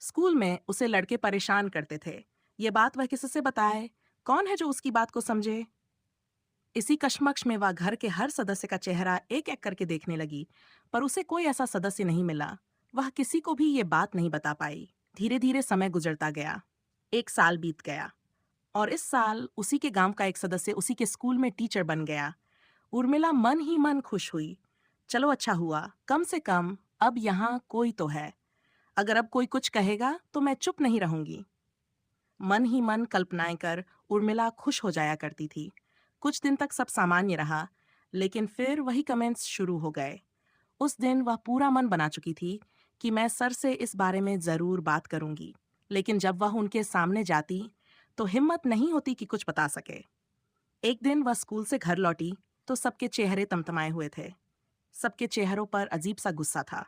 School में उसे लड़के परेशान करते थे। ये बात वह किसी से बताए? कौन है जो उसकी बात को समझे? इसी कश्मकश में वह घर के हर सदस्य का चेहरा एक एक करके देखने लगी, पर उसे कोई ऐसा सदस्य नहीं मिला। वह किसी को भी ये बात नहीं बता पाई। धीरे धीरे समय गुजरता गया। 1 साल बीत गया और इस साल उसी के गांव का एक सदस्य उसी के स्कूल में टीचर बन गया। उर्मिला मन ही मन खुश हुई। चलो अच्छा हुआ, कम से कम अब यहाँ कोई तो है। अगर अब कोई कुछ कहेगा तो मैं चुप नहीं रहूंगी। मन ही मन कल्पनाएं कर उर्मिला खुश हो जाया करती थी। कुछ दिन तक सब सामान्य रहा, लेकिन फिर वही कमेंट्स शुरू हो गए। उस दिन वह पूरा मन बना चुकी थी कि मैं सर से इस बारे में जरूर बात करूंगी, लेकिन जब वह उनके सामने जाती तो हिम्मत नहीं होती कि कुछ बता सके। एक दिन वह स्कूल से घर लौटी तो सबके चेहरे तमतमाए हुए थे। सबके चेहरों पर अजीब सा गुस्सा था।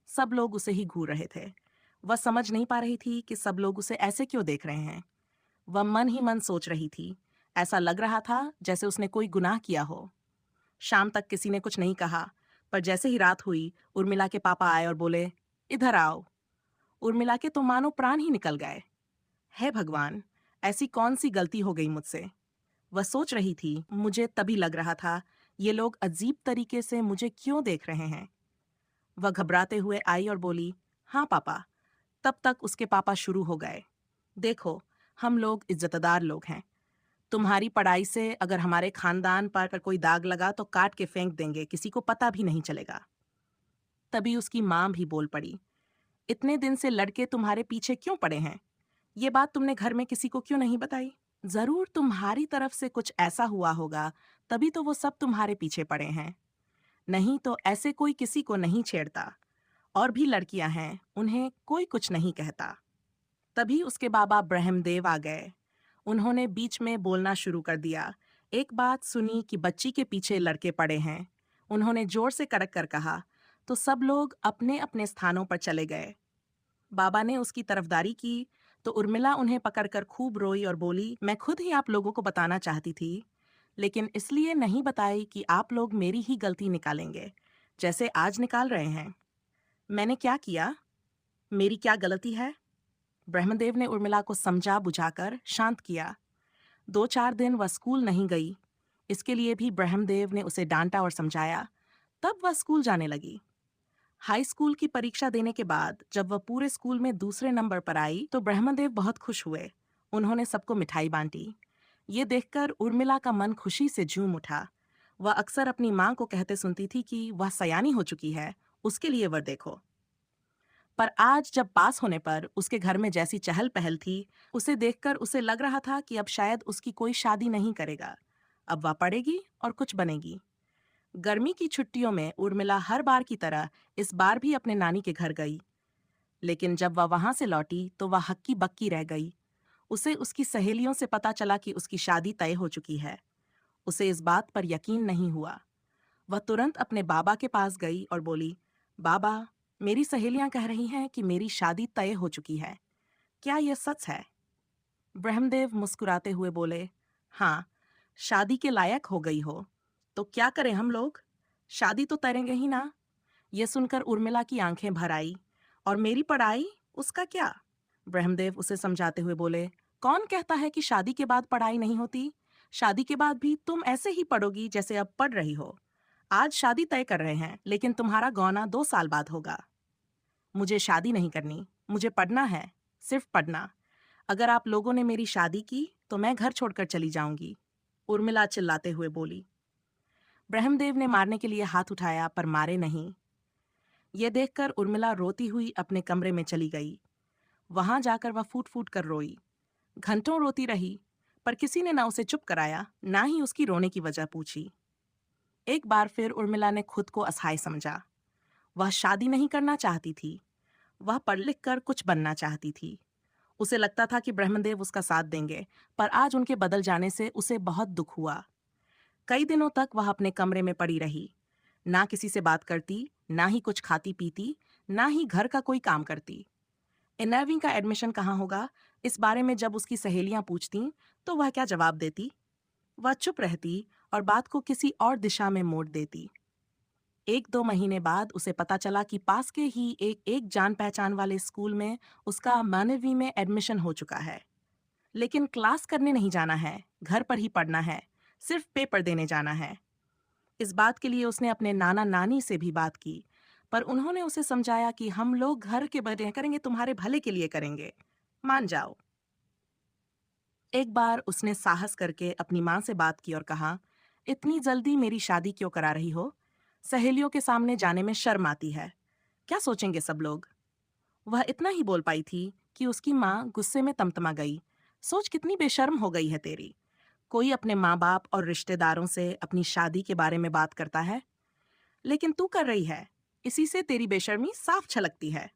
सब लोग उसे ही घूर रहे थे। वह समझ नहीं पा रही थी कि सब लोग उसे ऐसे क्यों देख रहे हैं। वह मन ही मन सोच रही थी। ऐसा लग रहा था जैसे उसने कोई गुनाह किया हो। शाम तक किसी ने कुछ नहीं कहा, पर जैसे ही रात हुई उर्मिला के पापा आए और बोले, इधर आओ। उर्मिला के तो मानो प्राण ही निकल गए। हे भगवान, ऐसी कौन सी गलती हो गई मुझसे? वह सोच रही थी। मुझे तभी लग रहा था, ये लोग अजीब तरीके से मुझे क्यों देख रहे हैं। वह घबराते हुए आई और बोली, हाँ पापा। तब तक उसके पापा शुरू हो गए। देखो, हम लोग इज्जतदार लोग हैं। तुम्हारी पढ़ाई से अगर हमारे खानदान पर कोई दाग लगा तो काट के फेंक देंगे, किसी को पता भी नहीं चलेगा। तभी उसकी माँ भी बोल पड़ी, इतने दिन से लड़के तुम्हारे पीछे क्यों पड़े हैं? ये बात तुमने घर में किसी को क्यों नहीं बताई? जरूर तुम्हारी तरफ से कुछ ऐसा हुआ होगा, तभी तो वो सब तुम्हारे पीछे पड़े हैं। नहीं तो ऐसे कोई किसी को नहीं छेड़ता। और भी लड़कियां हैं, उन्हें कोई कुछ नहीं कहता। तभी उसके बाबा ब्रह्मदेव आ गए। उन्होंने बीच में बोलना शुरू कर दिया। एक बात सुनी कि बच्ची के पीछे लड़के पड़े हैं। उन्होंने जोर से कड़क कर कहा, तो सब लोग अपने अपने स्थानों पर चले गए। बाबा ने उसकी तरफदारी की तो उर्मिला उन्हें पकड़कर खूब रोई और बोली, मैं खुद ही आप लोगों को बताना चाहती थी, लेकिन इसलिए नहीं बताई कि आप लोग मेरी ही गलती निकालेंगे, जैसे आज निकाल रहे हैं। मैंने क्या किया? मेरी क्या गलती है? ब्रह्मदेव ने उर्मिला को समझा बुझाकर शांत किया। 2-4 दिन वह स्कूल नहीं गई। इसके लिए भी ब्रह्मदेव ने उसे डांटा और समझाया। तब वह स्कूल जाने लगी। हाई स्कूल की परीक्षा देने के बाद जब वह पूरे स्कूल में दूसरे नंबर पर आई तो ब्रह्मदेव बहुत खुश हुए। उन्होंने सबको मिठाई बांटी। ये देखकर उर्मिला का मन खुशी से झूम उठा। वह अक्सर अपनी माँ को कहते सुनती थी कि वह सयानी हो चुकी है, उसके लिए वर देखो। पर आज जब पास होने पर उसके घर में जैसी चहल पहल थी, उसे देखकर उसे लग रहा था कि अब शायद उसकी कोई शादी नहीं करेगा। अब वह पढ़ेगी और कुछ बनेगी। गर्मी की छुट्टियों में उर्मिला हर बार की तरह इस बार भी अपने नानी के घर गई, लेकिन जब वह वहां से लौटी तो वह हक्की बक्की रह गई। उसे उसकी सहेलियों से पता चला कि उसकी शादी तय हो चुकी है। उसे इस बात पर यकीन नहीं हुआ। वह तुरंत अपने बाबा के पास गई और बोली, बाबा, मेरी सहेलियां कह रही हैं कि मेरी शादी तय हो चुकी है। क्या यह सच है? ब्रह्मदेव मुस्कुराते हुए बोले, हाँ, शादी के लायक हो गई हो तो क्या करें हम लोग? शादी तो करेंगे ही ना। यह सुनकर उर्मिला की आंखें भर आई। और मेरी पढ़ाई, उसका क्या? ब्रह्मदेव उसे समझाते हुए बोले, कौन कहता है कि शादी के बाद पढ़ाई नहीं होती? शादी के बाद भी तुम ऐसे ही पढ़ोगी जैसे अब पढ़ रही हो। आज शादी तय कर रहे हैं, लेकिन तुम्हारा गौना 2 साल बाद होगा। मुझे शादी नहीं करनी, मुझे पढ़ना है, सिर्फ पढ़ना। अगर आप लोगों ने मेरी शादी की तो मैं घर छोड़कर चली जाऊंगी। उर्मिला चिल्लाते हुए बोली। ब्रह्मदेव ने मारने के लिए हाथ उठाया पर मारे नहीं। ये देखकर उर्मिला रोती हुई अपने कमरे में चली गई। वहां जाकर वह फूट फूट कर रोई। घंटों रोती रही, पर किसी ने ना उसे चुप कराया, ना ही उसकी रोने की वजह पूछी। एक बार फिर उर्मिला ने खुद को असहाय समझा। वह शादी नहीं करना चाहती थी। वह पढ़ लिख कर कुछ बनना चाहती थी। उसे लगता था कि ब्रह्मदेव उसका साथ देंगे, पर आज उनके बदल जाने से उसे बहुत दुख हुआ। कई दिनों तक वह अपने कमरे में पड़ी रही। ना किसी से बात करती, ना ही कुछ खाती पीती, ना ही घर का कोई काम करती। 11वीं का एडमिशन कहाँ होगा, इस बारे में जब उसकी सहेलियां पूछतीं तो वह क्या जवाब देती? वह चुप रहती और बात को किसी और दिशा में मोड़ देती। 1-2 महीने बाद उसे पता चला कि पास के ही एक एक जान पहचान वाले स्कूल में उसका मानवी में एडमिशन हो चुका है। लेकिन क्लास करने नहीं जाना है, घर पर ही पढ़ना है, सिर्फ पेपर देने जाना है। इस बात के लिए उसने अपने नाना नानी से भी बात की, पर उन्होंने उसे समझाया कि हम लोग घर के बड़े करेंगे, तुम्हारे भले के लिए करेंगे, मान जाओ। एक बार उसने साहस करके अपनी माँ से बात की और कहा, इतनी जल्दी मेरी शादी क्यों करा रही हो? सहेलियों के सामने जाने में शर्म आती है, क्या सोचेंगे सब लोग? वह इतना ही बोल पाई थी कि उसकी माँ गुस्से में तमतमा गई। सोच कितनी बेशर्म हो गई है तेरी। कोई अपने माँ बाप और रिश्तेदारों से अपनी शादी के बारे में बात करता है, लेकिन तू कर रही है। इसी से तेरी बेशर्मी साफ छलकती है।